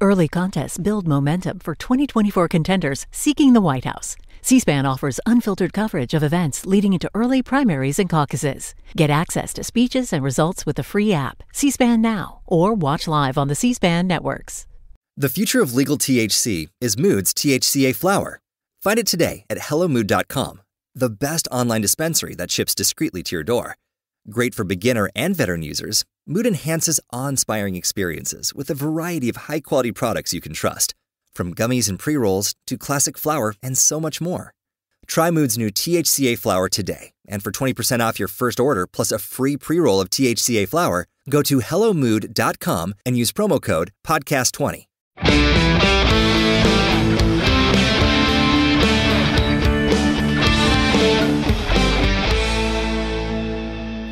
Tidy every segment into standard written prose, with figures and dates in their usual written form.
Early contests build momentum for 2024 contenders seeking the White House. C-SPAN offers unfiltered coverage of events leading into early primaries and caucuses. Get access to speeches and results with the free app, C-SPAN Now, or watch live on the C-SPAN networks. The future of legal THC is Mood's THCA flower. Find it today at HelloMood.com, the best online dispensary that ships discreetly to your door. Great for beginner and veteran users, Mood enhances awe-inspiring experiences with a variety of high-quality products you can trust. From gummies and pre-rolls to classic flower and so much more. Try Mood's new THCA flower today. And for 20% off your first order plus a free pre-roll of THCA flower, go to HelloMood.com and use promo code PODCAST20.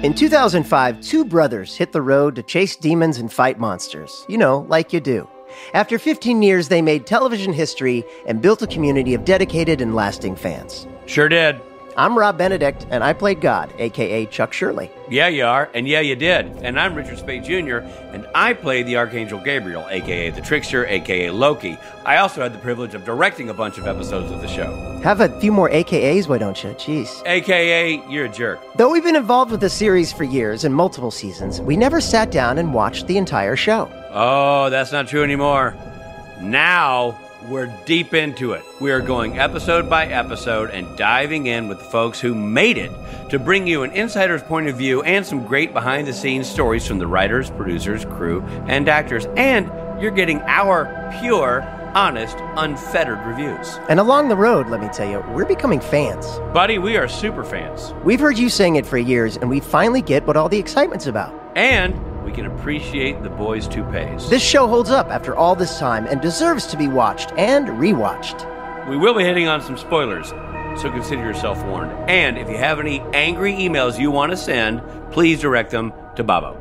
In 2005, two brothers hit the road to chase demons and fight monsters. You know, like you do. After 15 years, they made television history and built a community of dedicated and lasting fans. Sure did. I'm Rob Benedict, and I played God, a.k.a. Chuck Shirley. Yeah, you are, and yeah, you did. And I'm Richard Spade Jr., and I played the Archangel Gabriel, a.k.a. the Trickster, a.k.a. Loki. I also had the privilege of directing a bunch of episodes of the show. Have a few more AKAs, why don't you? Jeez. A.k.a. you're a jerk. Though we've been involved with the series for years and multiple seasons, we never sat down and watched the entire show. Oh, that's not true anymore. Now we're deep into it. We are going episode by episode and diving in with the folks who made it to bring you an insider's point of view and some great behind-the-scenes stories from the writers, producers, crew, and actors. And you're getting our pure, honest, unfettered reviews. And along the road, let me tell you, we're becoming fans. Buddy, we are super fans. We've heard you saying it for years, and we finally get what all the excitement's about. And we can appreciate the boys' toupees. This show holds up after all this time and deserves to be watched and rewatched. We will be hitting on some spoilers, so consider yourself warned. And if you have any angry emails you want to send, please direct them to Bobo.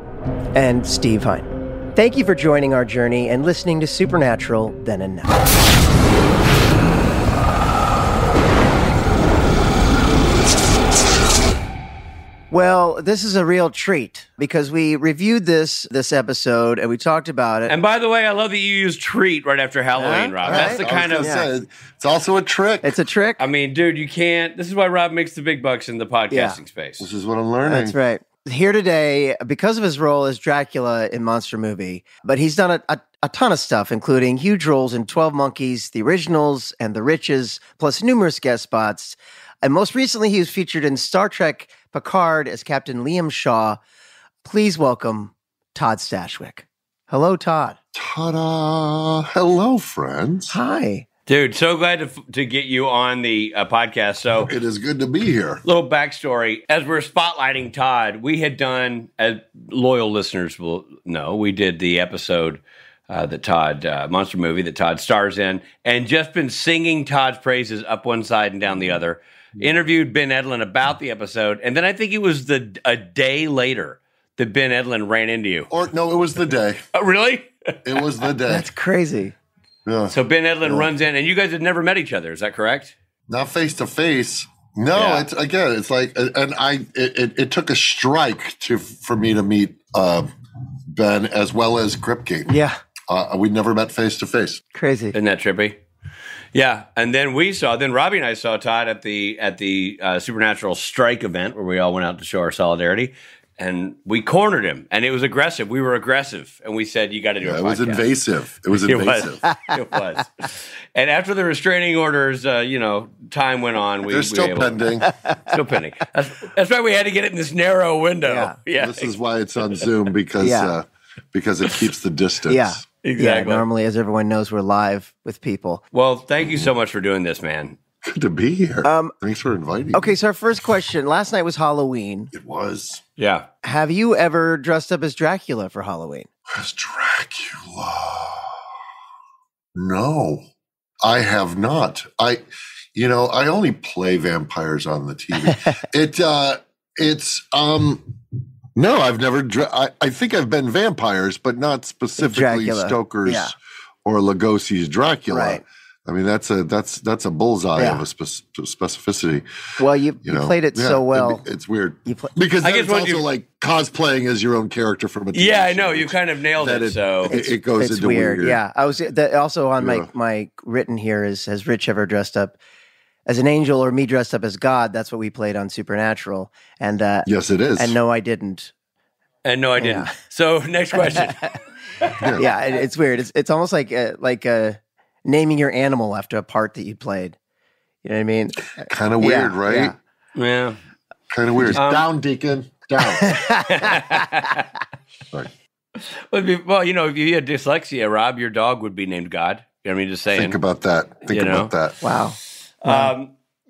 And Steve Hine. Thank you for joining our journey and listening to Supernatural Then and Now. Well, this is a real treat because we reviewed this episode and we talked about it. And by the way, I love that you use treat right after Halloween, Rob. Right. That's the kind of... Say, it's also a trick. It's a trick. I mean, dude, you can't... This is why Rob makes the big bucks in the podcasting space. This is what I'm learning. That's right. Here today, because of his role as Dracula in Monster Movie, but he's done a ton of stuff, including huge roles in 12 Monkeys, The Originals, and The Riches, plus numerous guest spots. And most recently, he was featured in Star Trek Picard as Captain Liam Shaw. Please welcome Todd Stashwick. Hello, Todd. Ta-da! Hello, friends. Hi. Dude, so glad to get you on the podcast. So it is good to be here. Little backstory. As we're spotlighting Todd, we had done, as loyal listeners will know, we did the episode that Todd, Monster Movie that Todd stars in, and just been singing Todd's praises up one side and down the other. Interviewed Ben Edlund about the episode, and then I think it was a day later that Ben Edlund ran into you. Or no, it was the day. Oh, really? It was the day. That's crazy. Yeah. So Ben Edlund runs in, and you guys had never met each other. Is that correct? Not face to face. No, Yeah. It's like, and it took a strike for me to meet Ben as well as Grip King. Yeah. We'd never met face to face. Crazy. Isn't that trippy? Yeah, and then Robbie and I saw Todd at the Supernatural Strike event where we all went out to show our solidarity, and we cornered him, and it was aggressive. We were aggressive, and we said, "You got to do a podcast." It was invasive. It was invasive. It was. And after the restraining orders, time went on. They're still pending. Still pending. That's why we had to get it in this narrow window. Yeah. This is why it's on Zoom because it keeps the distance. Yeah. Exactly. Yeah, normally, as everyone knows, we're live with people. Well, thank you so much for doing this, man. Good to be here. Thanks for inviting me. Okay, so our first question. Last night was Halloween. It was. Yeah. Have you ever dressed up as Dracula for Halloween? As Dracula? No, I have not. I only play vampires on the TV. No, I've never. I think I've been vampires, but not specifically Dracula. Stoker's or Lugosi's Dracula. Right. I mean, that's a bullseye of a specificity. Well, you played it so well. It's weird because it's also like cosplaying as your own character from a TV show. I know you kind of nailed it. So it goes into weird. Yeah, I was also on my written here is, has Rich ever dressed up as an angel or me dressed up as God? That's what we played on Supernatural. And yes, it is. And no, I didn't. And no, I didn't. So next question. It's weird. It's almost like naming your animal after a part that you played. You know what I mean? Kind of weird, right? Yeah. Kind of weird. Down, Deacon. Down. Well, if you had dyslexia, Rob, your dog would be named God. You know what I mean? Just saying. Think about that. Think about that. Wow.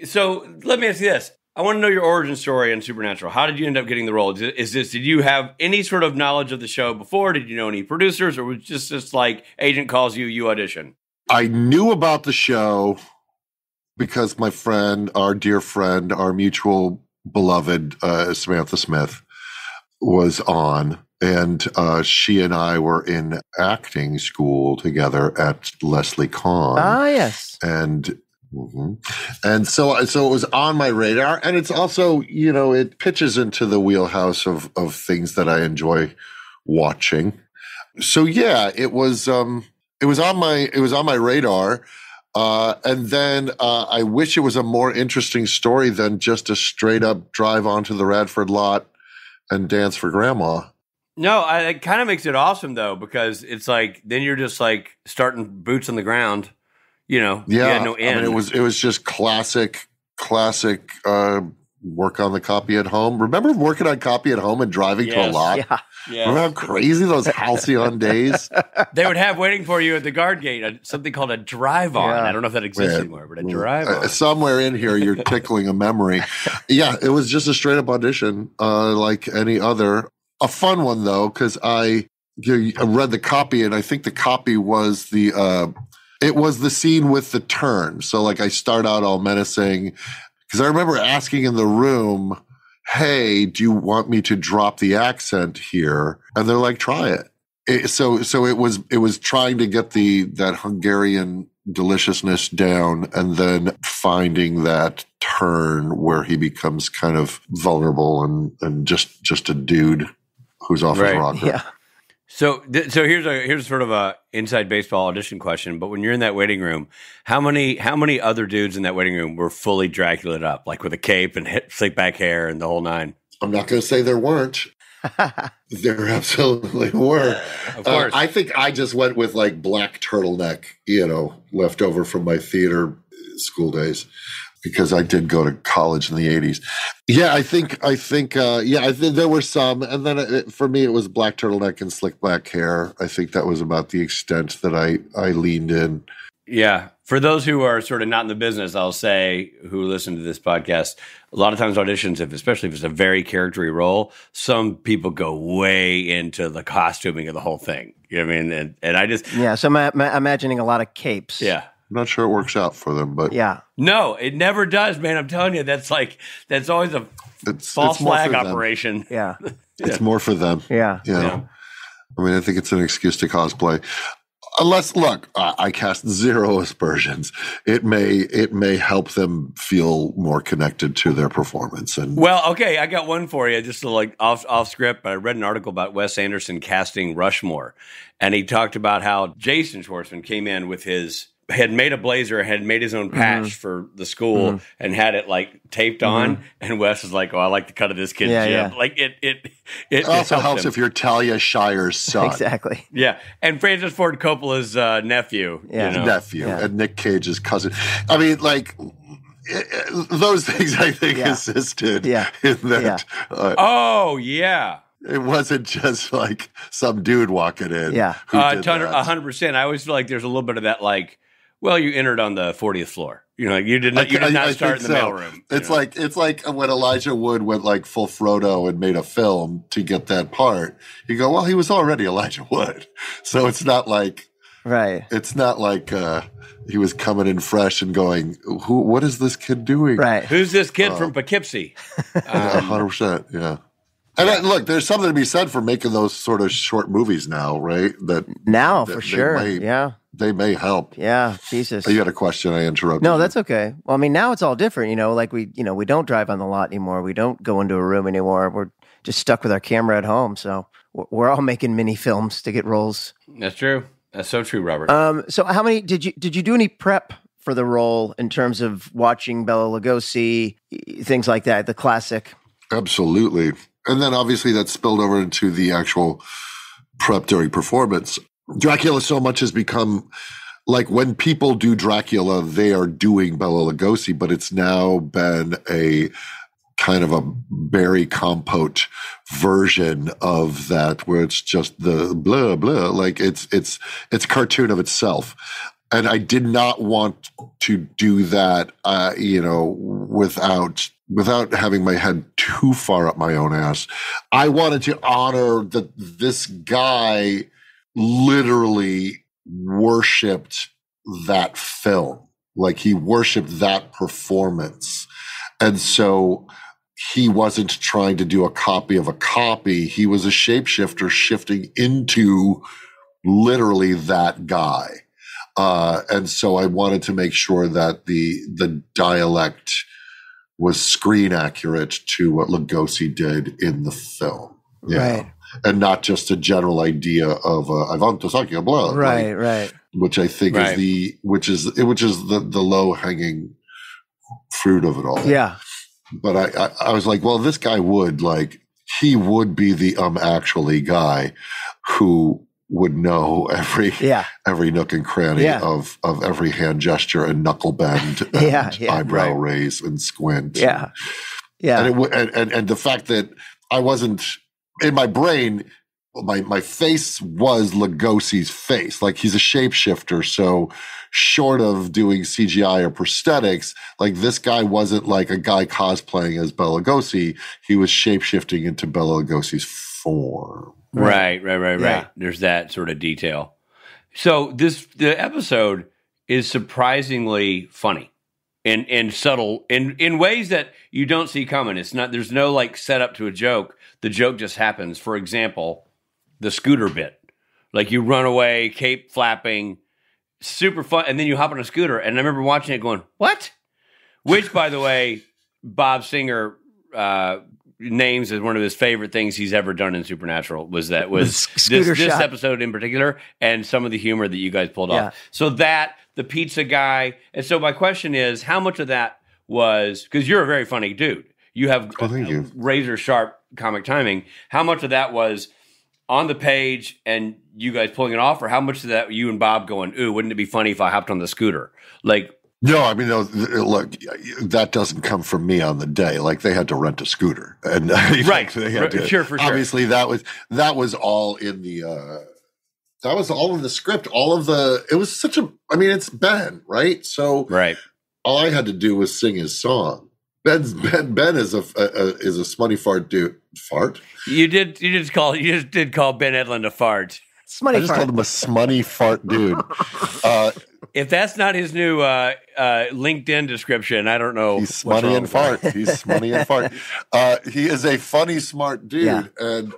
So let me ask you this. I want to know your origin story on Supernatural. How did you end up getting the role? Did you have any sort of knowledge of the show before? Did you know any producers, or was it just like agent calls you, you audition? I knew about the show because my friend, our dear friend, our mutual beloved Samantha Smith was on, and she and I were in acting school together at Leslie Kahn. Ah, yes. And so it was on my radar, and it's also, it pitches into the wheelhouse of things that I enjoy watching. So yeah, it was on my radar. And then I wish it was a more interesting story than just a straight up drive onto the Radford lot and dance for grandma. No, it kind of makes it awesome though, because it's like, then you're just like starting boots on the ground. You had no end. I mean, it was just classic work on the copy at home. Remember working on copy at home and driving to a lot? Yeah. Yes. Remember how crazy those halcyon days? They would have waiting for you at the guard gate something called a drive-on. Yeah. I don't know if that exists anymore, but a drive-on. Somewhere in here, you're tickling a memory. Yeah, it was just a straight-up audition like any other. A fun one, though, because I read the copy, and I think the copy was it was the scene with the turn. So, like, I start out all menacing, because I remember asking in the room, hey, do you want me to drop the accent here? And they're like, try it. So it was trying to get that Hungarian deliciousness down, and then finding that turn where he becomes kind of vulnerable and just a dude who's off his rocker. Yeah. So here's sort of a inside baseball audition question. But when you're in that waiting room, how many other dudes in that waiting room were fully Draculaed up, like with a cape and slick back hair and the whole nine? I'm not going to say there weren't. There absolutely were. Of course. I think I just went with like black turtleneck, left over from my theater school days, because I did go to college in the 80s. Yeah, I think there were some. And then for me, it was black turtleneck and slick black hair. I think that was about the extent that I leaned in. Yeah. For those who are sort of not in the business, I'll say, who listen to this podcast, a lot of times auditions, especially if it's a very charactery role, some people go way into the costuming of the whole thing. You know what I mean? And I just... Yeah, so I'm imagining a lot of capes. Yeah. I'm not sure it works out for them, but... Yeah. No, it never does, man. I'm telling you, that's always a false flag operation. Yeah. It's more for them. Yeah. I mean, I think it's an excuse to cosplay. Unless, look, I cast zero aspersions. It may help them feel more connected to their performance. And well, okay, I got one for you, just like off script. I read an article about Wes Anderson casting Rushmore, and he talked about how Jason Schwartzman came in with had made a blazer, had made his own patch for the school, and had it like taped on. And Wes was like, "Oh, I like the cut of this kid's jib." Yeah. Like it also helps him. if you're Talia Shire's son. Exactly. Yeah, and Francis Ford Coppola's nephew. Yeah. Nephew, and Nick Cage's cousin. I mean, like those things, I think assisted in that. Yeah. Oh yeah. It wasn't just like some dude walking in. Yeah. 100%. I always feel like there's a little bit of that, like, well, you entered on the 40th floor. You did not start in the mailroom. It's like when Elijah Wood went like full Frodo and made a film to get that part. You go, well, he was already Elijah Wood, so it's not like It's not like he was coming in fresh and going, what is this kid doing? Right. Who's this kid from Poughkeepsie? 100%. Yeah. And look, there's something to be said for making those sort of short movies now, right? For sure. They may help. Yeah, Jesus. You had a question. I interrupted. No, you. that's okay. Well, I mean, now it's all different. Like we don't drive on the lot anymore. We don't go into a room anymore. We're just stuck with our camera at home. So we're all making mini films to get roles. That's true. That's so true, Robert. So how many did you do any prep for the role in terms of watching Bela Lugosi, things like that, the classic? Absolutely. And then obviously that spilled over into the actual prep during performance. Dracula so much has become like when people do Dracula, they are doing Bela Lugosi, but it's now been a kind of a berry compote version of that where it's just the blah, blah, like it's a cartoon of itself. And I did not want to do that, without having my head too far up my own ass. I wanted to honor that this guy literally worshipped that film. Like he worshipped that performance. And so he wasn't trying to do a copy of a copy. He was a shapeshifter shifting into literally that guy. And so I wanted to make sure that the dialect was screen accurate to what Lugosi did in the film. Yeah. Right. And not just a general idea of Avanti blah. Right. Which I think is the low hanging fruit of it all. Yeah. But I was like, well, this guy would be the actually guy who would know every nook and cranny of every hand gesture and knuckle bend and eyebrow raise and squint. Yeah. And the fact that I wasn't in my brain, my face was Lugosi's face. Like he's a shapeshifter, so short of doing CGI or prosthetics, like this guy wasn't like a guy cosplaying as Bela Lugosi. He was shapeshifting into Bela Lugosi's form. Right. There's that sort of detail. So the episode is surprisingly funny and subtle in ways that you don't see coming. There's no like setup to a joke. The joke just happens. For example, the scooter bit. Like you run away, cape flapping, super fun, and then you hop on a scooter. And I remember watching it going, what? Which, by the way, Bob Singer names as one of his favorite things he's ever done in Supernatural was this episode in particular, and some of the humor that you guys pulled off. So the pizza guy. And so my question is, how much of that was, because you're a very funny dude. You have razor sharp comic timing. How much of that was on the page and you guys pulling it off, or how much of that you and Bob going, ooh, wouldn't it be funny if I hopped on the scooter? Like, no, I mean, no, look, that doesn't come from me on the day. Like they had to rent a scooter, and right, they had to, sure. Obviously, that was all in the that was all in the script. All of the it was such a. I mean, it's Ben, right? So right. All I had to do was sing his song. Ben is a smutty fart dude. Fart? You just call Ben Edlund a fart. Smutty I just fart. called him a smutty fart dude. If that's not his new LinkedIn description, I don't know. He's smutty and fart. He's smutty and fart. He is a funny, smart dude, and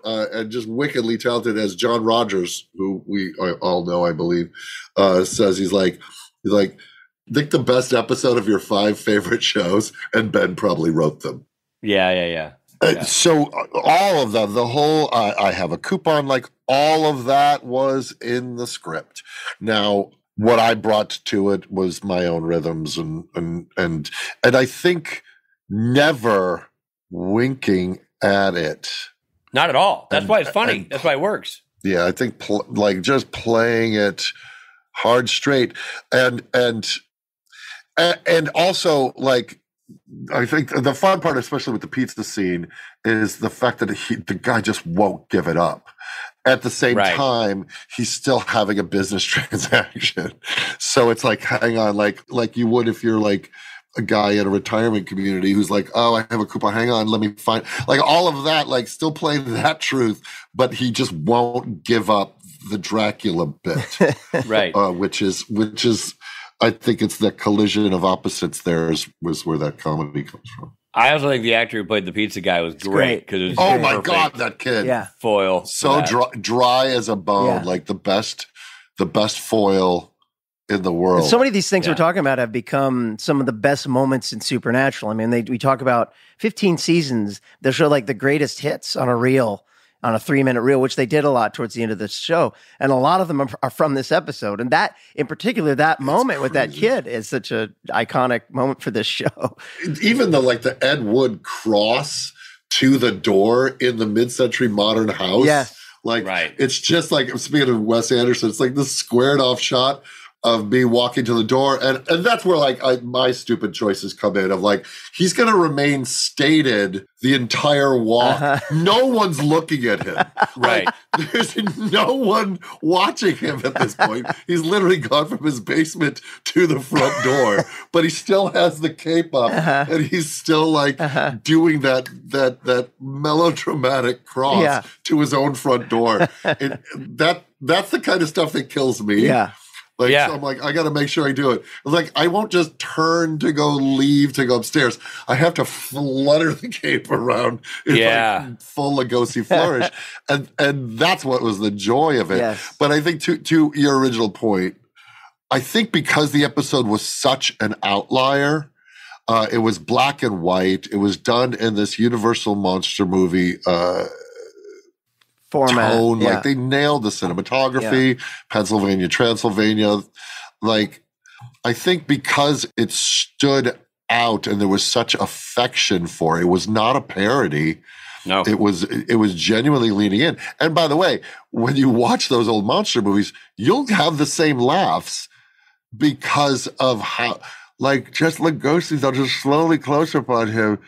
just wickedly talented. As John Rogers, who we all know, I believe, says he's like, think the best episode of your 5 favorite shows, and Ben probably wrote them. Yeah. So all of that, the whole, I have a coupon, like all of that was in the script. Now, what I brought to it was my own rhythms and I think never winking at it. Not at all. That's why it's funny. That's why it works. Yeah, I think just playing it hard straight and also like. I think the fun part, especially with the pizza scene, is the fact that the guy just won't give it up. At the same time, he's still having a business transaction. So it's like, hang on, like you would if you're like a guy in a retirement community who's like, oh, I have a coupon. Hang on, let me find, like all of that, like still playing that truth, but he just won't give up the Dracula bit, right? Which is. I think it's the collision of opposites was where that comedy comes from. I also think the actor who played the pizza guy was great because it was oh my god, that kid! Foil so dry as a bone, like the best foil in the world. And so many of these things we're talking about have become some of the best moments in Supernatural. I mean, we talk about 15 seasons. They'll show like the greatest hits on a reel, on a 3-minute reel, which they did a lot towards the end of the show. And a lot of them are from this episode. And that, in particular, that moment with that kid is such an iconic moment for this show. Even the Ed Wood cross to the door in the mid-century modern house. Yes. It's just like, speaking of Wes Anderson, it's like this squared off shot of me walking to the door. And that's where my stupid choices come in of he's going to remain stated the entire walk. No one's looking at him. Right. There's no one watching him at this point. He's literally gone from his basement to the front door, but he still has the cape up and he's still doing that melodramatic cross to his own front door. That's the kind of stuff that kills me. Yeah. So I'm I got to make sure I do it. I won't just turn to go leave to go upstairs. I have to flutter the cape around in full Lugosi flourish. and that's what was the joy of it. Yes. But I think to your original point, I think because the episode was such an outlier, it was black and white. It was done in this Universal monster movie format. Tone. They nailed the cinematography, Pennsylvania, Transylvania. I think because it stood out and there was such affection for it was not a parody. No. It was genuinely leaning in. And by the way, when you watch those old monster movies, you'll have the same laughs because of how, just Lugosi, they'll just slowly close up on him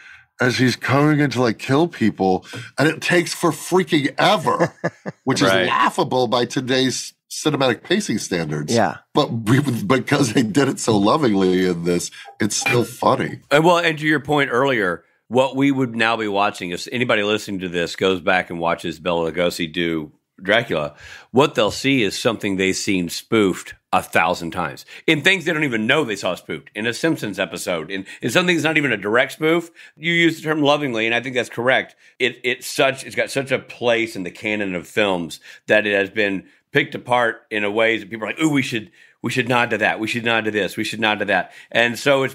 as he's coming in to kill people, and it takes for freaking ever, which is laughable by today's cinematic pacing standards. Yeah. But because they did it so lovingly in this, it's still funny. Well, and to your point earlier, what we would now be watching, if anybody listening to this goes back and watches Bela Lugosi do Dracula, what they'll see is something they've seen spoofed 1,000 times in things they don't even know they saw spoofed in a Simpsons episode, in something that's not even a direct spoof. You use the term lovingly, and I think that's correct. It's got such a place in the canon of films that it has been picked apart in a way that people are like, "Ooh, we should nod to that. We should nod to this. We should nod to that." And so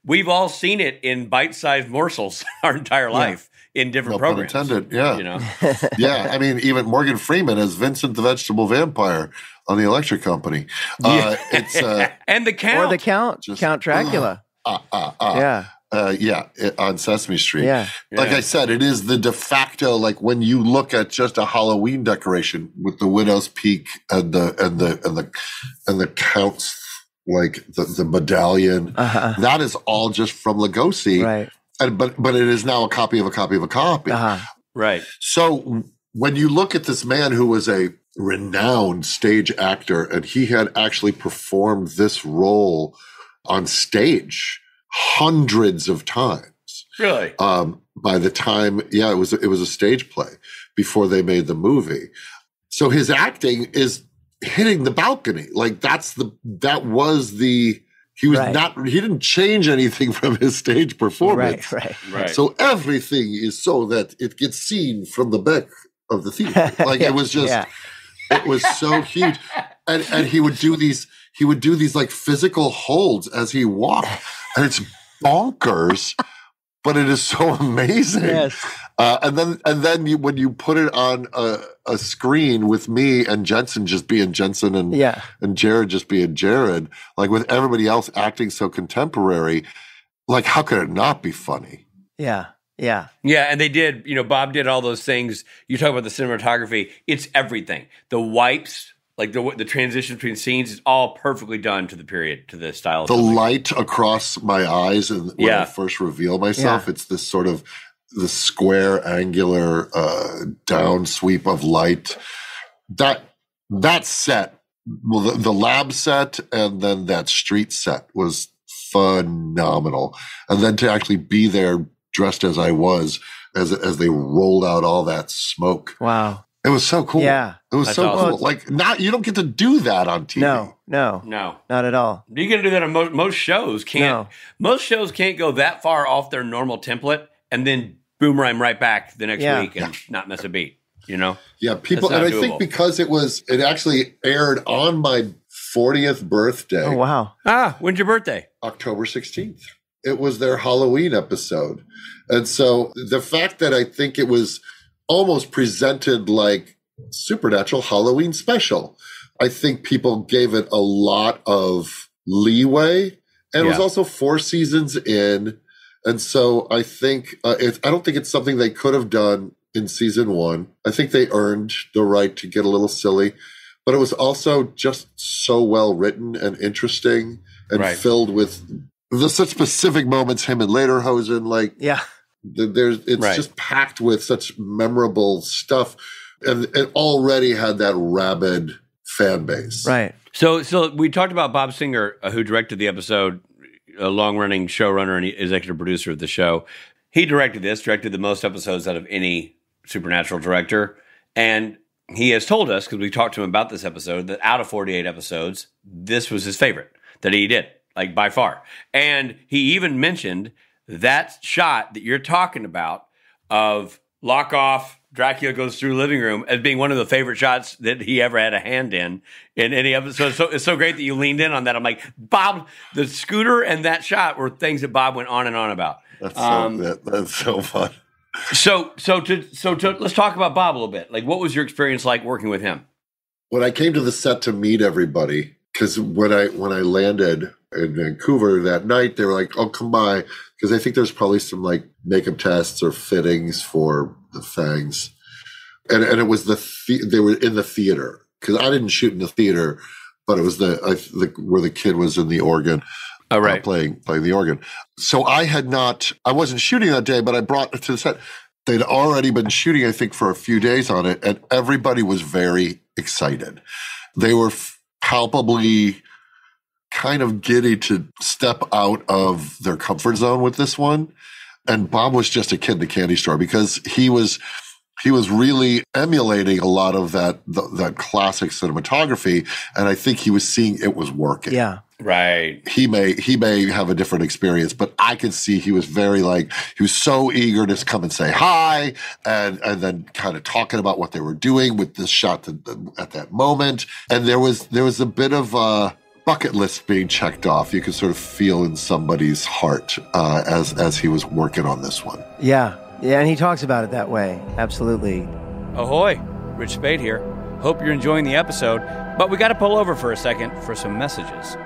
we've all seen it in bite-sized morsels our entire life. In different programs. Pun intended, yeah. Yeah, I mean, even Morgan Freeman as Vincent the Vegetable Vampire on the Electric Company. It's and the Count. Or the Count, Count Dracula. On Sesame Street. Yeah. Like I said, it is the de facto, when you look at just a Halloween decoration with the Widow's Peak and the Count's, the medallion, that is all just from Lugosi. Right. But it is now a copy of a copy of a copy. Right. So when you look at this man who was a renowned stage actor, and he had actually performed this role on stage hundreds of times. Really? By the time, it was a stage play before they made the movie. So his acting is hitting the balcony. He didn't change anything from his stage performance. Right. So everything is so that it gets seen from the back of the theater. It was just, it was so huge. And he would do these physical holds as he walked. And it's bonkers, but it is so amazing. Yes. And then when you put it on a screen with me and Jensen just being Jensen and Jared just being Jared, with everybody else acting so contemporary, how could it not be funny? Yeah. Yeah, and they did, Bob did all those things. You talk about the cinematography, it's everything. The wipes, the transition between scenes is all perfectly done to the period, to the style. The light across my eyes and when I first reveal myself, it's this sort of the square, angular down sweep of light. That set, the lab set and then that street set was phenomenal. And then to actually be there dressed as I was, as they rolled out all that smoke. Wow. It was so cool. Yeah. It was so awesome. cool. You don't get to do that on TV. No. Not at all. You got to do that on most shows. Most shows can't go that far off their normal template and then boomerang right back the next week and not miss a beat. Yeah, people, and I think because it actually aired on my 40th birthday. Oh, wow. When's your birthday? October 16th. It was their Halloween episode. And so the fact that I think it was almost presented like Supernatural Halloween special, I think people gave it a lot of leeway. And it was also 4 seasons in. And so I think, I don't think it's something they could have done in season 1. I think they earned the right to get a little silly. But it was also just so well written and interesting and filled with such specific moments, him and Lederhosen, like it's just packed with such memorable stuff. And it already had that rabid fan base. Right. So we talked about Bob Singer, who directed the episode, a long-running showrunner and executive producer of the show. He directed the most episodes out of any Supernatural director. And he has told us, because we talked to him about this episode, that out of 48 episodes, this was his favorite that he did, like by far. And he even mentioned that shot that you're talking about of lock off, Dracula goes through living room as being one of the favorite shots that he ever had a hand in any episode. So it's so great that you leaned in on that. I'm like, Bob, the scooter and that shot were things that Bob went on and on about. That's so fun. So let's talk about Bob a little bit. Like, what was your experience like working with him? When I came to the set to meet everybody, because when I landed in Vancouver that night, they were like, "Oh, come by," because I think there's probably some like makeup tests or fittings for the fangs, and it was they were in the theater, because I didn't shoot in the theater, but it was where the kid was in the organ. Oh, right. Playing the organ. So I wasn't shooting that day, but I brought it to the set. They'd already been shooting, I think, for a few days on it, and everybody was very excited. They were palpably kind of giddy to step out of their comfort zone with this one. And Bob was just a kid in the candy store, because he was really emulating a lot of that classic cinematography, and I think he was seeing it was working. Yeah. Right. He may have a different experience, but I could see he was he was so eager to come and say hi, and then kind of talking about what they were doing with this shot at that moment. And there was a bit of a bucket list being checked off. You could sort of feel in somebody's heart as he was working on this one. Yeah. Yeah, and he talks about it that way. Absolutely. Ahoy, Rich Spade here. Hope you're enjoying the episode, but we got to pull over for a second for some messages.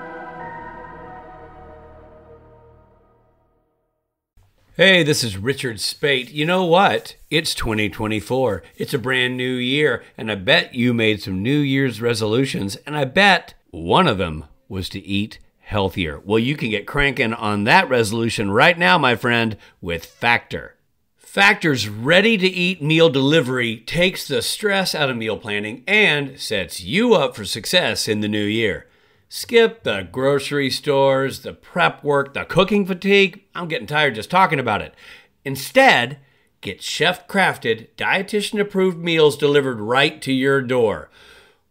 Hey, this is Richard Spate. You know what? It's 2024. It's a brand new year, and I bet you made some New Year's resolutions, and I bet one of them was to eat healthier. Well, you can get cranking on that resolution right now, my friend, with Factor. Factor's ready-to-eat meal delivery takes the stress out of meal planning and sets you up for success in the new year. Skip the grocery stores, the prep work, the cooking fatigue. I'm getting tired just talking about it. Instead, get chef-crafted, dietitian-approved meals delivered right to your door.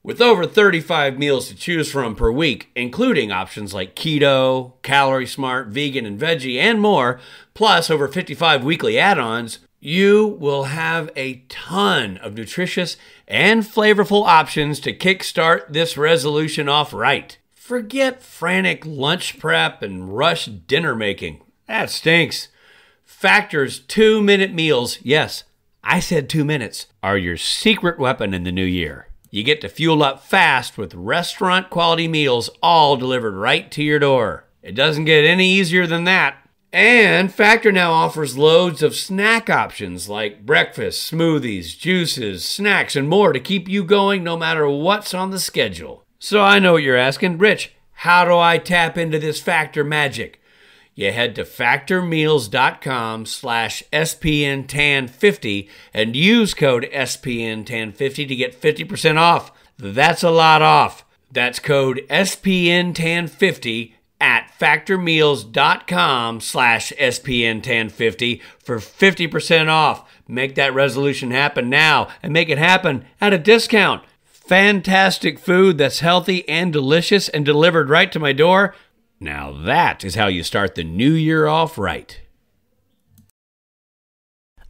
With over 35 meals to choose from per week, including options like keto, calorie smart, vegan, and veggie, and more, plus over 55 weekly add-ons, you will have a ton of nutritious and flavorful options to kickstart this resolution off right. Forget frantic lunch prep and rush dinner making. That stinks. Factor's 2-minute meals, yes, I said 2 minutes, are your secret weapon in the new year. You get to fuel up fast with restaurant-quality meals all delivered right to your door. It doesn't get any easier than that. And Factor now offers loads of snack options like breakfast, smoothies, juices, snacks, and more to keep you going no matter what's on the schedule. So I know what you're asking, Rich, how do I tap into this Factor magic? You head to factormeals.com/SPNTAN50 and use code SPNTAN50 to get 50% off. That's a lot off. That's code SPNTAN50 at factormeals.com/SPNTAN50 for 50% off. Make that resolution happen now and make it happen at a discount. Fantastic food that's healthy and delicious and delivered right to my door. Now that is how you start the new year off right.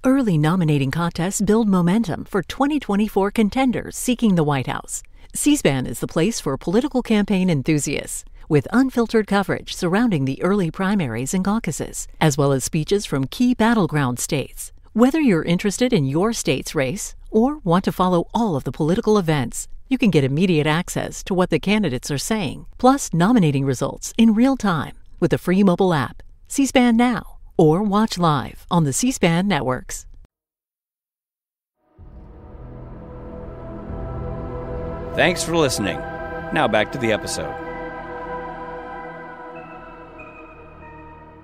Early nominating contests build momentum for 2024 contenders seeking the White House. C-SPAN is the place for political campaign enthusiasts, with unfiltered coverage surrounding the early primaries and caucuses, as well as speeches from key battleground states. Whether you're interested in your state's race or want to follow all of the political events, you can get immediate access to what the candidates are saying, plus nominating results in real time with the free mobile app, C-SPAN Now, or watch live on the C-SPAN networks. Thanks for listening. Now back to the episode.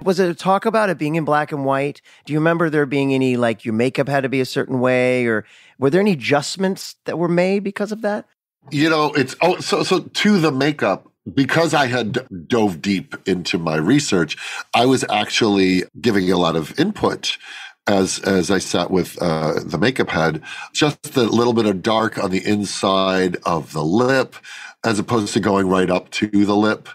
Was it a talk about it being in black and white? Do you remember there being any, like, your makeup had to be a certain way, or were there any adjustments that were made because of that? So to the makeup, because I had dove deep into my research, I was actually giving a lot of input as I sat with the makeup head, just a little bit of dark on the inside of the lip, as opposed to going right up to the lip.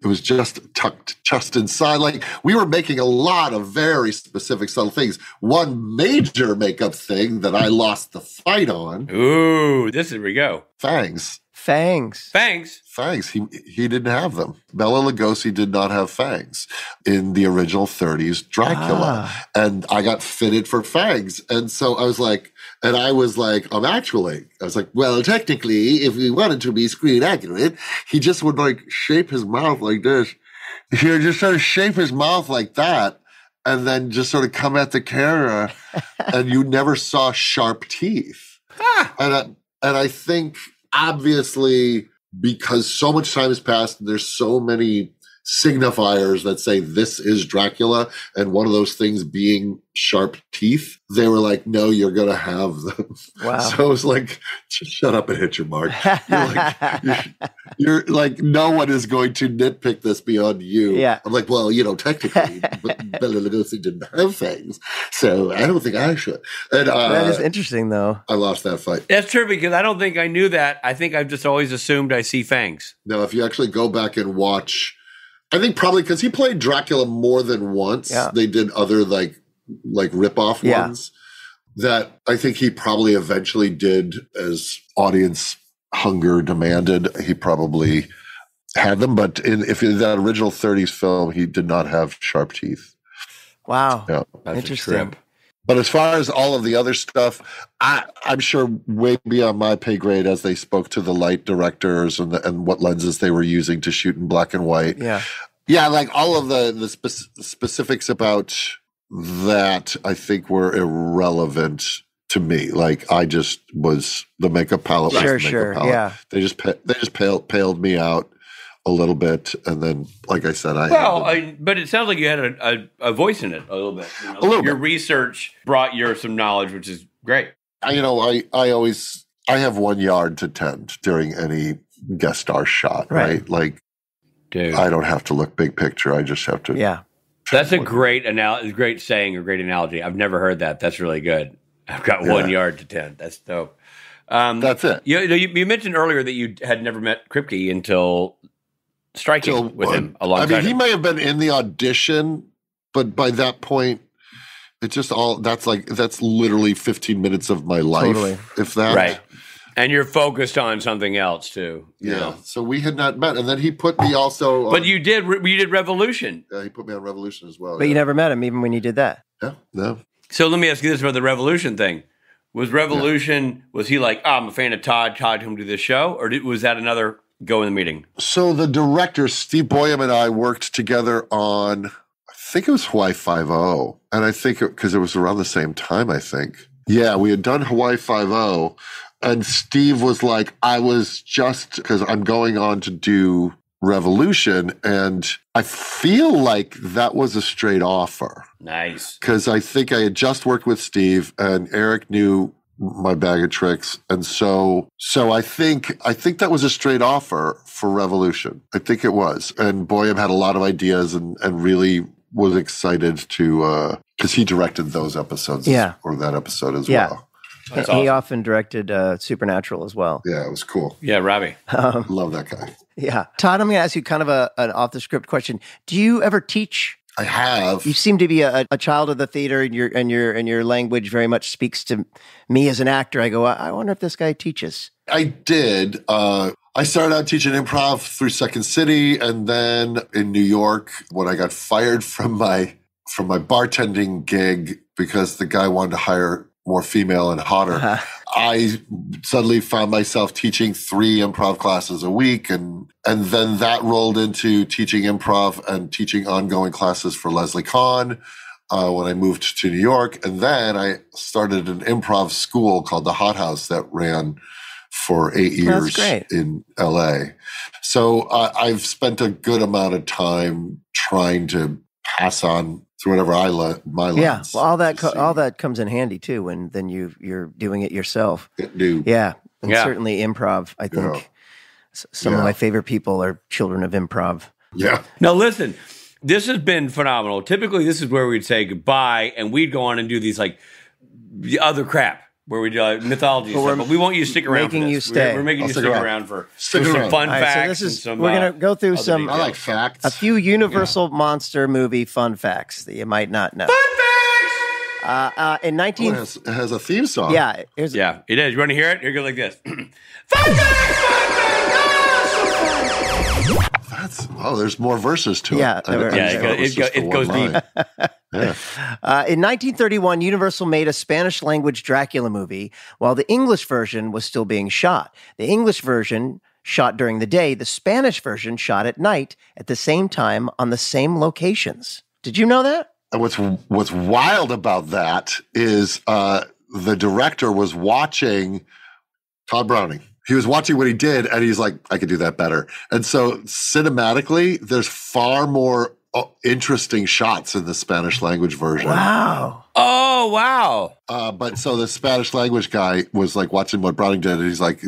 It was just tucked just inside. Like, we were making a lot of very specific, subtle things. One major makeup thing that I lost the fight on. Ooh, here we go. Fangs. Fangs. He didn't have them. Bela Lugosi did not have fangs in the original 30s Dracula. And I got fitted for fangs. And so I was like, well, technically, if we wanted to be screen accurate, he just would like shape his mouth like this. He would just sort of shape his mouth like that, and then just sort of come at the camera, and you never saw sharp teeth. And I think, obviously, because so much time has passed, and there's so many signifiers that say this is Dracula, and one of those things being sharp teeth, they were like, no, you're going to have them. Wow. So I was like, just shut up and hit your mark. You're like, no one is going to nitpick this beyond you. Yeah. I'm like, well, technically, but Bela Lugosi didn't have fangs, so I don't think I should. And that is interesting, though. I lost that fight. That's true, because I don't think I knew that. I think I've just always assumed I see fangs. Now, if you actually go back and watch, I think probably because he played Dracula more than once. Yeah. They did other like rip-off ones that I think he probably eventually did as audience hunger demanded. He probably had them, but if in that original 30s film, he did not have sharp teeth. Wow. Yeah. That's interesting. But as far as all of the other stuff, I'm sure way beyond my pay grade as they spoke to the light directors and what lenses they were using to shoot in black and white. Yeah. Yeah, like all of the specifics about that, I think were irrelevant to me. Like, I just was the makeup palette. Sure. Palette. Yeah. They just paled me out a little bit, and then, like I said, but it sounds like you had a voice in it a little bit. A little bit. Your research brought some knowledge, which is great. I have 1 yard to tend during any guest star shot, right? Like, dude, I don't have to look big picture. I just have to. Yeah. That's a great great saying or great analogy. I've never heard that. That's really good. I've got 1 yard to tend. That's dope. That's it. You mentioned earlier that you had never met Kripke until striking with him alongside him. He may have been in the audition, but by that point, it's just that's literally 15 minutes of my life, totally. If that. Right. And you're focused on something else too. You know? So we had not met, and then he put me also. But you did Revolution. Yeah, he put me on Revolution as well. But you never met him, even when you did that. Yeah, no. So let me ask you this about the Revolution thing. Was Revolution? Was he like, I'm a fan of Todd. Todd, come do this show, or was that another go in the meeting? So the director Steve Boyum and I worked together on, I think it was Hawaii 5-0, and I think because it was around the same time. I think, yeah, we had done Hawaii 5-0. And Steve was like, I was just, because I'm going on to do Revolution, and I feel like that was a straight offer. Nice. Because I think I had just worked with Steve, and Eric knew my bag of tricks. And so I think that was a straight offer for Revolution. I think it was. And Boyum had a lot of ideas and really was excited to, because he directed those episodes, or that episode as well. That's awesome. He often directed Supernatural as well. Yeah, it was cool. Yeah, Robbie. Love that guy. Yeah. Todd, I'm going to ask you kind of an off-the-script question. Do you ever teach? I have. You seem to be a child of the theater, and your language very much speaks to me as an actor. I go, I wonder if this guy teaches. I did. I started out teaching improv through Second City, and then in New York, when I got fired from my bartending gig because the guy wanted to hire more female and hotter, I suddenly found myself teaching 3 improv classes a week, and then that rolled into teaching improv and teaching ongoing classes for Leslie Kahn when I moved to New York. And then I started an improv school called the Hot House that ran for 8 years in LA. So I've spent a good amount of time trying to pass on through whatever my lens. Yeah, well, all that comes in handy too when then you're doing it yourself. Yeah, and certainly improv. I think some of my favorite people are children of improv. Yeah. Now listen, this has been phenomenal. Typically, this is where we'd say goodbye, and we'd go on and do these like the other crap. Where we do mythology stuff, but we want you to stick around. Making you stay. We're making you stick around for some fun right, facts. So this is, and some, we're going to go through some. I like facts. A few Universal monster movie fun facts that you might not know. Fun facts. In 19, it has a theme song. Yeah, it is. You want to hear it? Here, go like this. Fun facts. There's more verses to it. It goes deep. In 1931, Universal made a Spanish-language Dracula movie while the English version was still being shot. The English version shot during the day. The Spanish version shot at night at the same time on the same locations. Did you know that? And what's wild about that is the director was watching Todd Browning. He was watching what he did, and he's like, I could do that better. And so cinematically, there's far more interesting shots in the Spanish language version. Wow. Oh, wow. But so the Spanish language guy was like watching what Browning did, and he's like,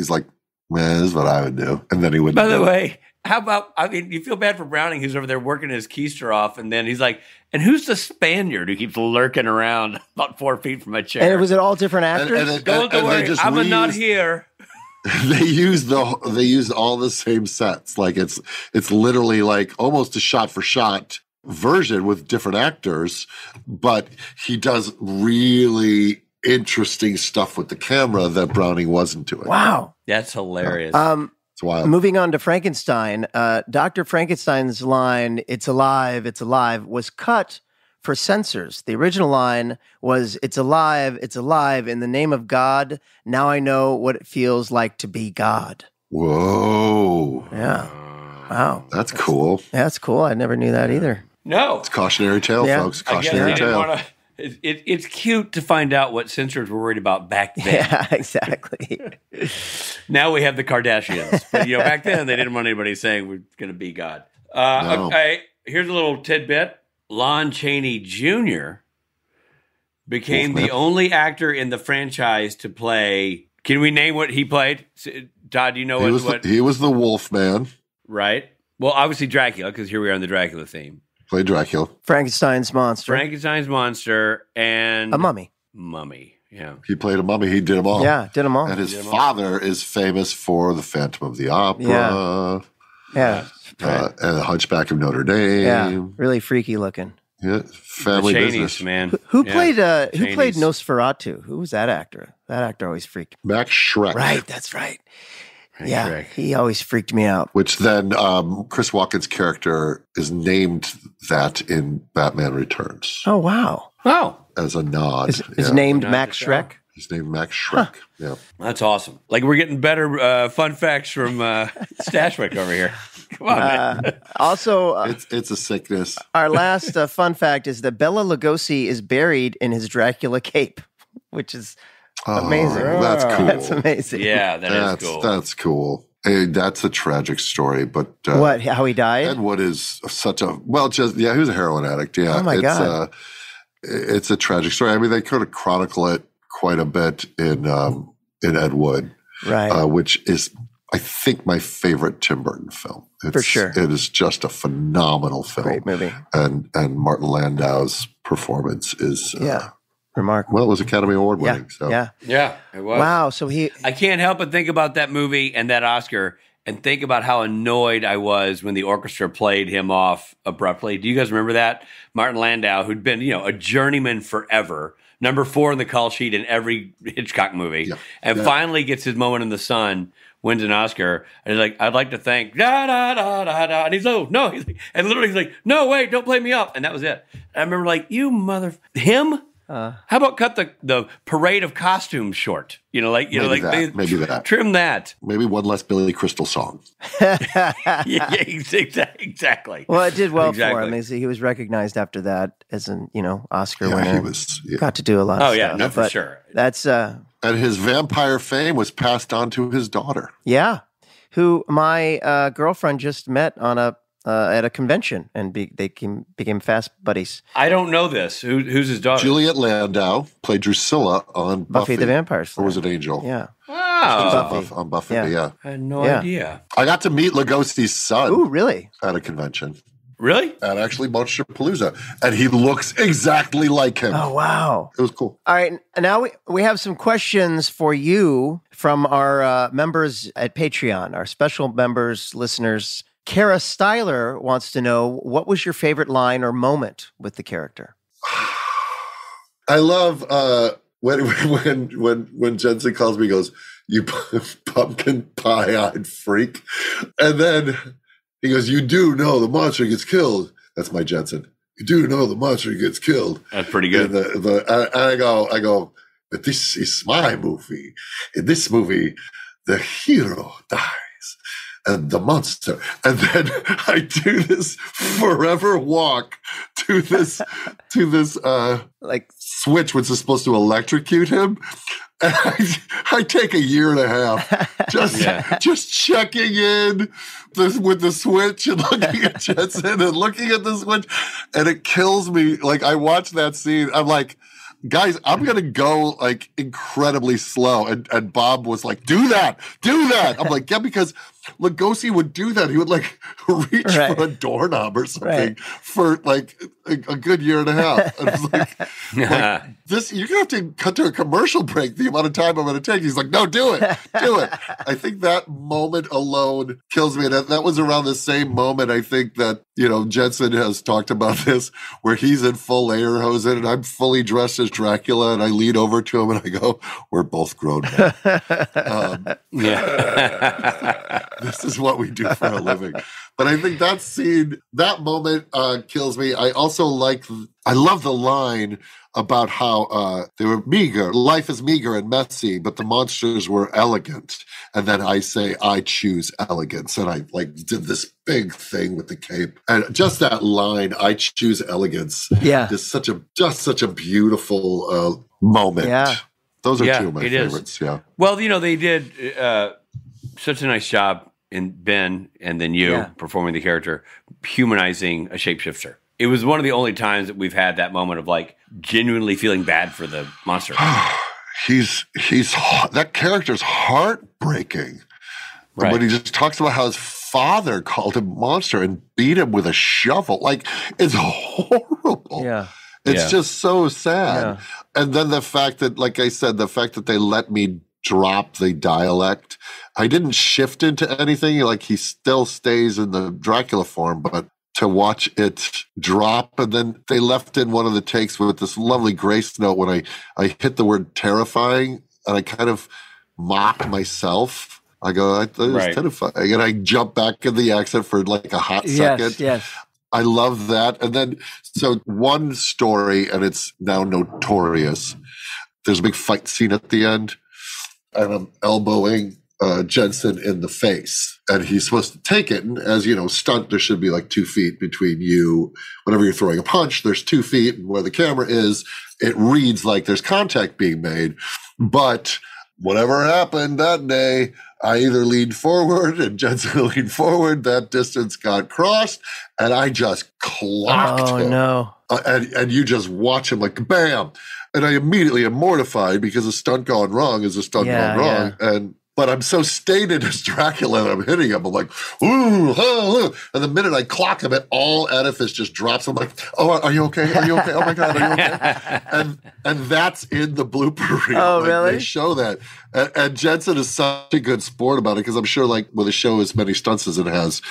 man, this is what I would do. And then he would. By the way, how about, you feel bad for Browning, who's over there working his keister off, and then he's like, and who's the Spaniard who keeps lurking around about 4 feet from my chair? And was it all different actors? Don't worry, I'm not here. They used all the same sets. Like it's literally like almost a shot for shot version with different actors, but he does really interesting stuff with the camera that Browning wasn't doing. Wow. That's hilarious. It's wild. Moving on to Frankenstein, Dr. Frankenstein's line, "It's alive, it's alive," was cut for censors. The original line was, it's alive, in the name of God. Now I know what it feels like to be God." Whoa. Yeah. Wow. That's cool. Yeah, that's cool. I never knew that either. No. It's cautionary tale, folks. Cautionary tale. It's cute to find out what censors were worried about back then. Yeah, exactly. Now we have the Kardashians. But, back then they didn't want anybody saying we're going to be God. No. Okay, here's a little tidbit. Lon Chaney Jr. became the only actor in the franchise to play. Can we name what he played? Todd, do you know what? He was the Wolfman. Right. Well, obviously Dracula, because here we are in the Dracula theme. Played Dracula. Frankenstein's monster. And a mummy. Yeah. He played a mummy. He did them all. Yeah, did them all. And his father is famous for The Phantom of the Opera. Yeah. And The Hunchback of Notre Dame. Yeah, really freaky looking. Yeah, family the Chaneys, business. Man. Who played Nosferatu? Who was that actor? That actor always freaked me. Max Schreck. Right, that's right. Yeah, Schreck. he always freaked me out. Which then Chris Walken's character is named that in Batman Returns. Oh, wow. Oh. As a nod. Is named Max Schreck? He's named Max Schreck. Yeah. That's awesome. Like we're getting better fun facts from Stashwick over here. Come on, man. Also, it's a sickness. Our last fun fact is that Bela Lugosi is buried in his Dracula cape, which is amazing. That's cool. That's amazing. Yeah, that's cool. That's cool. Hey, that's a tragic story, but what? How he died? Ed Wood is such a he was a heroin addict. Yeah. Oh my God. It's a tragic story. I mean, they could have chronicled it quite a bit in Ed Wood, right? Which is, I think, my favorite Tim Burton film. For sure. It is just a phenomenal film. Great movie. And Martin Landau's performance is remarkable. Well, it was Academy Award winning. Yeah. It was. Wow. So I can't help but think about that movie and that Oscar and think about how annoyed I was when the orchestra played him off abruptly. Do you guys remember that? Martin Landau, who'd been, a journeyman forever, number 4 in the call sheet in every Hitchcock movie, and finally gets his moment in the sun, wins an Oscar, and he's like, I'd like to thank da da da da da, and he's like, no, and literally he's like, no, wait, don't play me up, and that was it. And I remember like, him. How about cut the parade of costumes short? Maybe that. Trim that. Maybe one less Billy Crystal song. yeah, exactly. Well, it did well for him. He was recognized after that as an Oscar winner. He was. Yeah. Got to do a lot. Oh of yeah, stuff, no, for sure. That's and his vampire fame was passed on to his daughter. Yeah, who my girlfriend just met on at a convention, and they became fast buddies. I don't know this. Who's his daughter? Juliet Landau played Drusilla on Buffy the Vampire Slayer. Or was it Angel? Yeah. Wow. On Buffy, yeah. I had no idea. I got to meet Lugosi's son. Ooh, really? At a convention. Really? At actually Monsterpalooza. And he looks exactly like him. Oh, wow. It was cool. All right. Now we have some questions for you from our members at Patreon, our special members, listeners. Kara Styler wants to know, what was your favorite line or moment with the character? I love when Jensen calls me, he goes, "You pumpkin pie-eyed freak," and then he goes, "You do know the monster gets killed." That's my Jensen. "You do know the monster gets killed." That's pretty good. And I go, "But this is my movie. In this movie, the hero dies. And the monster." And then I do this forever walk to this like switch, which is supposed to electrocute him. And I take a year and a half just checking in with the switch and looking at Jensen and looking at the switch, and it kills me. Like, I watch that scene, I'm like, guys, I'm going to go like incredibly slow. And Bob was like, do that. I'm like, yeah, because Lugosi would do that. He would like reach for a doorknob or something for like a good year and a half. And it's like this, you're going to have to cut to a commercial break the amount of time I'm going to take. He's like, no, do it. I think that moment alone kills me. And that was around the same moment, I think, that, Jensen has talked about this, where he's in full lederhosen and I'm fully dressed as Dracula, and I lean over to him and I go, "We're both grown men." This is what we do for a living. But I think that scene, that moment kills me. I love the line about how they were meager. Life is meager and messy, but the monsters were elegant. And then I say, I choose elegance. And I did this big thing with the cape. And just that line, I choose elegance, is such a beautiful moment. Yeah. Those are two of my favorites. Yeah. Well, they did such a nice job in Ben and then you performing the character, humanizing a shapeshifter. It was one of the only times that we've had that moment of like genuinely feeling bad for the monster. He's that character's heartbreaking. Right. When he just talks about how his father called him monster and beat him with a shovel. Like, it's horrible. Yeah. It's just so sad. Yeah. And then the fact that, like I said, they let me drop the dialect. I didn't shift into anything. Like, he still stays in the Dracula form, but to watch it drop, and then they left in one of the takes with this lovely grace note when I hit the word terrifying, and I kind of mock myself. I go, that is terrifying. And I jump back in the accent for like a hot second. Yes. I love that. And then, so one story, and it's now notorious. There's a big fight scene at the end, and I'm elbowing Jensen in the face, and he's supposed to take it. And as stunt, there should be like 2 feet between you. Whenever you're throwing a punch, there's 2 feet, and where the camera is, it reads like there's contact being made. But whatever happened that day, I either leaned forward and Jensen leaned forward. That distance got crossed, and I just clocked him. No! And you just watch him like bam, and I immediately am mortified because a stunt gone wrong is a stunt gone wrong, But I'm so stated as Dracula that I'm hitting him. I'm like, ooh, oh, and the minute I clock him, all edifice just drops. I'm like, oh, are you okay? Are you okay? Oh my God, are you okay? And that's in the blooper reel. Oh, really? They show that. And Jensen is such a good sport about it, because I'm sure like with a show as many stunts as it has,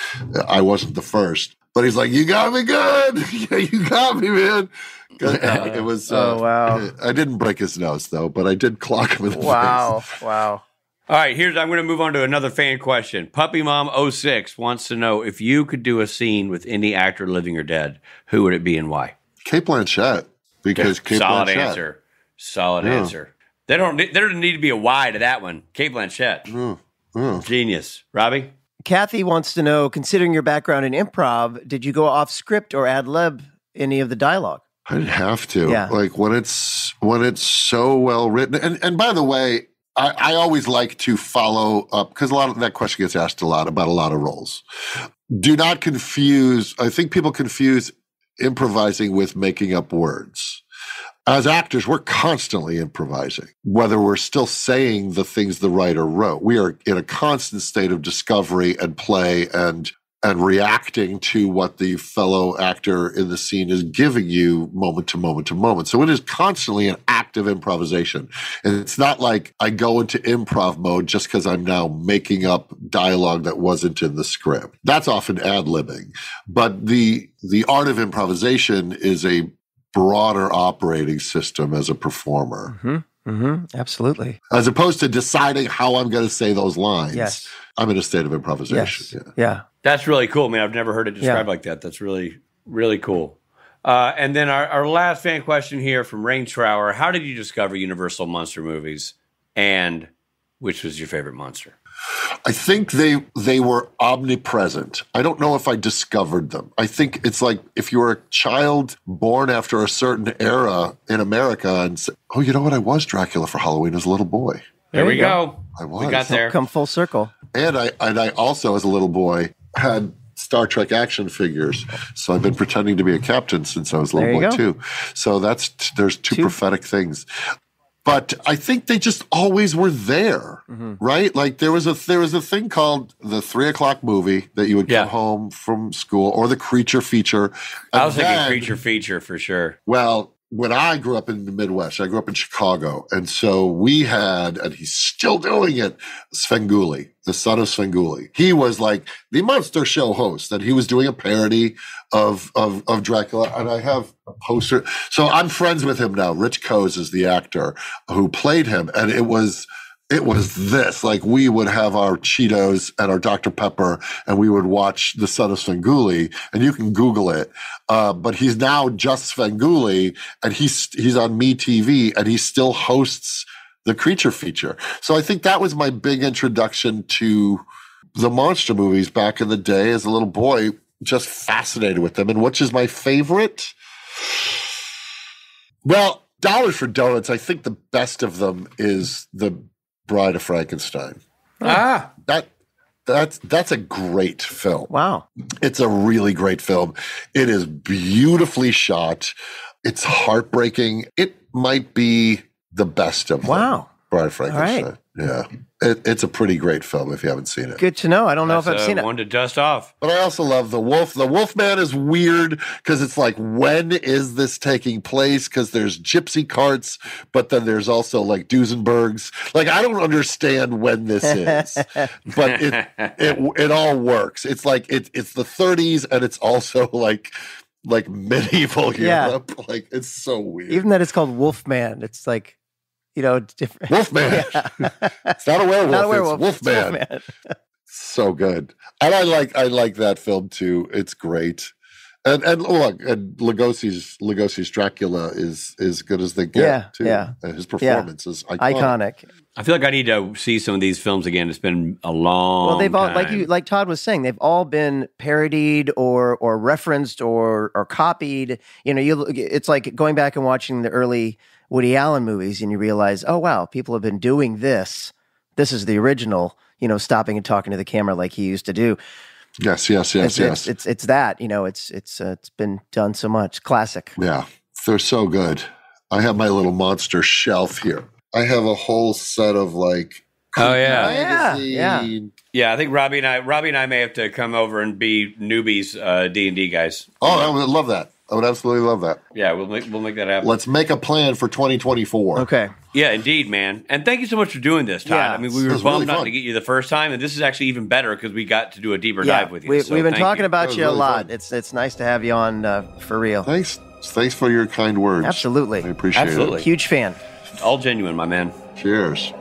I wasn't the first. But he's like, you got me good. Yeah, you got me, man. It was. wow! I didn't break his nose though, but I did clock him in the face. Wow! All right, I'm going to move on to another fan question. Puppy Mom 06 wants to know if you could do a scene with any actor, living or dead, who would it be and why? Cate Blanchett, because Cate Solid Blanchett. answer. There don't need to be a why to that one. Cate Blanchett, genius. Robbie? Kathy wants to know, considering your background in improv, did you go off script or ad lib any of the dialogue? I didn't have to. Yeah. Like when it's so well written. And by the way, I always like to follow up because a lot of that question gets asked a lot about a lot of roles. Do not confuse. I think people confuse improvising with making up words. As actors, we're constantly improvising, whether we're still saying the things the writer wrote. We are in a constant state of discovery and play and reacting to what the fellow actor in the scene is giving you moment to moment to moment. So it is constantly an active improvisation. And it's not like I go into improv mode just because I'm now making up dialogue that wasn't in the script. That's often ad-libbing. But the art of improvisation is a broader operating system as a performer. Absolutely. As opposed to deciding how I'm going to say those lines. Yes. I'm in a state of improvisation. Yes. Yeah. That's really cool, man. I've never heard it described like that. That's really, really cool. And then our last fan question here from Rain Trower. How did you discover Universal monster movies? And which was your favorite monster? I think they were omnipresent. I don't know if I discovered them. I think it's like if you were a child born after a certain era in America and said, oh, you know what? I was Dracula for Halloween as a little boy. There we go. I was. We got there. Come full circle. And I also, as a little boy, had Star Trek action figures. So I've been pretending to be a captain since I was a little boy too. So there's two prophetic things. But I think they just always were there, right? Like there was a thing called the 3:00 movie that you would come home from school, or the creature feature. I was thinking creature feature for sure. Well, when I grew up in the Midwest, I grew up in Chicago, and so we had, and he's still doing it, Svengoolie, the son of Svengoolie. He was like the monster show host, and he was doing a parody of Dracula, and I have a poster. So I'm friends with him now. Rich Coase is the actor who played him, and it was this, like we would have our Cheetos and our Dr. Pepper and we would watch The Son of Svengoolie, and you can Google it. But he's now just Svengoolie, and he's on MeTV, and he still hosts the creature feature. So I think that was my big introduction to the monster movies back in the day as a little boy, just fascinated with them. And which is my favorite? Well, Dollars for Donuts, I think the best of them is the Bride of Frankenstein. That's a great film. Wow. It's a really great film. It is beautifully shot. It's heartbreaking. It might be the best of them. Wow. Bride of Frankenstein. All right. Yeah. It's a pretty great film if you haven't seen it. Good to know. I don't know if I've seen it. One to dust off. But I also love The Wolf. The Wolfman is weird because it's like, when is this taking place? Because there's gypsy carts, but then there's also like Duesenbergs. Like, I don't understand when this is, but it all works. It's like it's the 30s, and it's also like medieval Europe. Like, it's so weird. Even that it's called Wolfman. It's like, different. Wolfman. It's not a werewolf. Not a werewolf. It's Wolfman. So good. And I like that film too. It's great. And look, and Lugosi's Dracula is as good as they get too. Yeah. And his performance is iconic. I feel like I need to see some of these films again. It's been a long Well, they've all time. like Todd was saying, they've all been parodied or referenced or copied. It's like going back and watching the early Woody Allen movies, and you realize, oh wow, people have been doing this. This is the original, stopping and talking to the camera like he used to do. Yes. It's that, it's been done so much. Classic. Yeah. They're so good. I have my little monster shelf here. I have a whole set of like magazine. Yeah, I think Robbie and I may have to come over and be newbies D&D guys. Oh, I would love that. I would absolutely love that. Yeah, we'll make that happen. Let's make a plan for 2024. Okay. Yeah, indeed, man. And thank you so much for doing this, Todd. Yeah. I mean, we were bummed not to get you the first time, and this is actually even better because we got to do a deeper dive with you. We've been talking about you a really lot. fun. It's nice to have you on for real. Thanks Thanks for your kind words. Absolutely. I appreciate Absolutely. it. Huge fan. All genuine, my man. Cheers.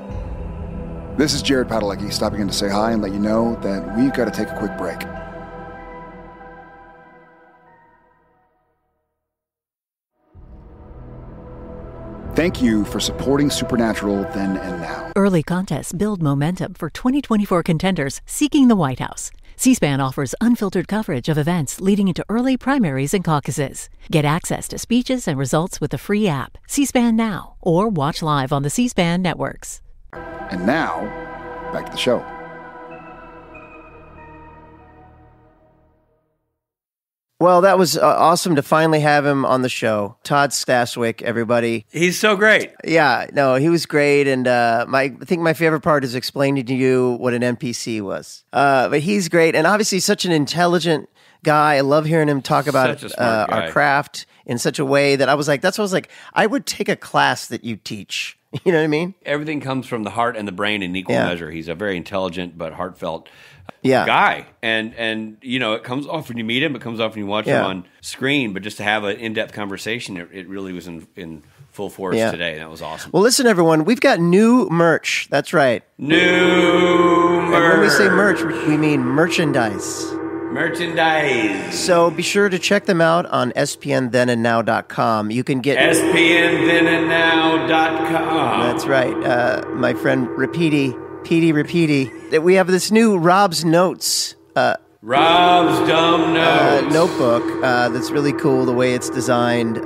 This is Jared Padalecki stopping in to say hi and let you know that we've got to take a quick break. Thank you for supporting Supernatural Then and Now. Early contests build momentum for 2024 contenders seeking the White House. C-SPAN offers unfiltered coverage of events leading into early primaries and caucuses. Get access to speeches and results with the free app, C-SPAN Now, or watch live on the C-SPAN networks. And now, back to the show. Well, that was awesome to finally have him on the show. Todd Stashwick, everybody. He's so great. Yeah, no, he was great. And I think my favorite part is explaining to you what an NPC was. But he's great. And obviously such an intelligent guy. I love hearing him talk about our craft in such a way that I was like, I would take a class that you teach. You know what I mean? Everything comes from the heart and the brain in equal measure. He's a very intelligent but heartfelt guy. And you know, it comes off when you meet him, it comes off when you watch him on screen, but just to have an in-depth conversation, it really was in full force today, and that was awesome. Well, listen, everyone, we've got new merch. That's right. New merch. And when we say merch, we mean merchandise. Merchandise. So be sure to check them out on spnthenandnow.com. You can get spnthenandnow.com. That's right. My friend Petey Repeaty. We have this new Rob's Notes. Rob's Dumb Notes. Notebook that's really cool the way it's designed.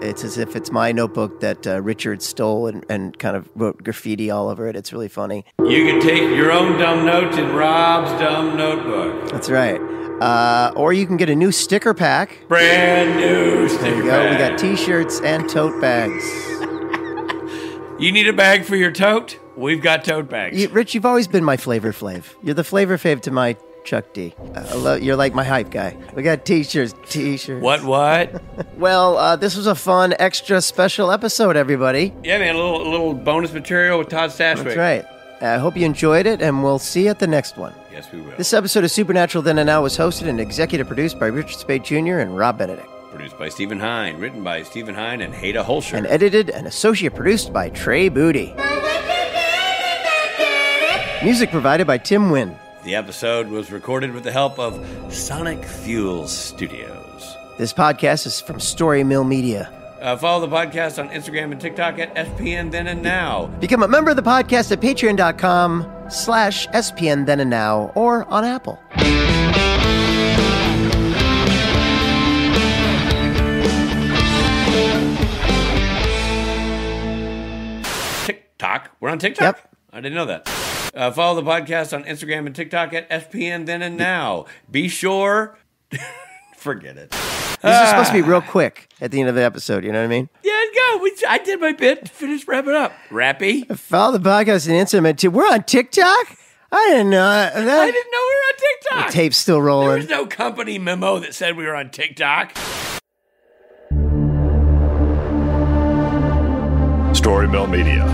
It's as if it's my notebook that Richard stole and kind of wrote graffiti all over it. It's really funny. You can take your own dumb notes in Rob's Dumb Notebook. That's right. Or you can get a new sticker pack. Brand new sticker There you go. pack. We got t-shirts and tote bags. You need a bag for your tote? We've got tote bags. Rich, you've always been my Flavor Flav. You're the Flavor Flav to my Chuck D. You're like my hype guy. We got t-shirts. What? Well, this was a fun, extra special episode, everybody. Yeah, man, a little bonus material with Todd Stashwick. That's right. I hope you enjoyed it, and we'll see you at the next one. Yes, we will. This episode of Supernatural Then and Now was hosted and executive produced by Richard Spade Jr. and Rob Benedict. Produced by Stephen Hine, written by Stephen Hine and Haida Holscher. And edited and associate produced by Trey Booty. Music provided by Tim Wynn. The episode was recorded with the help of Sonic Fuel Studios. This podcast is from Story Mill Media. Follow the podcast on Instagram and TikTok at SPN Then and Now. Become a member of the podcast at patreon.com/SPN Then and Now or on Apple. TikTok? We're on TikTok? Yep. I didn't know that. Follow the podcast on Instagram and TikTok at SPN Then and Now. Be sure... Forget it. This is supposed to be real quick at the end of the episode, you know what I mean? Yeah, go. I did my bit. Finish wrapping up. Rappy? Follow the podcast on Instagram too. We're on TikTok? I didn't know that. I didn't know we were on TikTok. The tape's still There rolling. was no company memo that said we were on TikTok. Story Mill Media.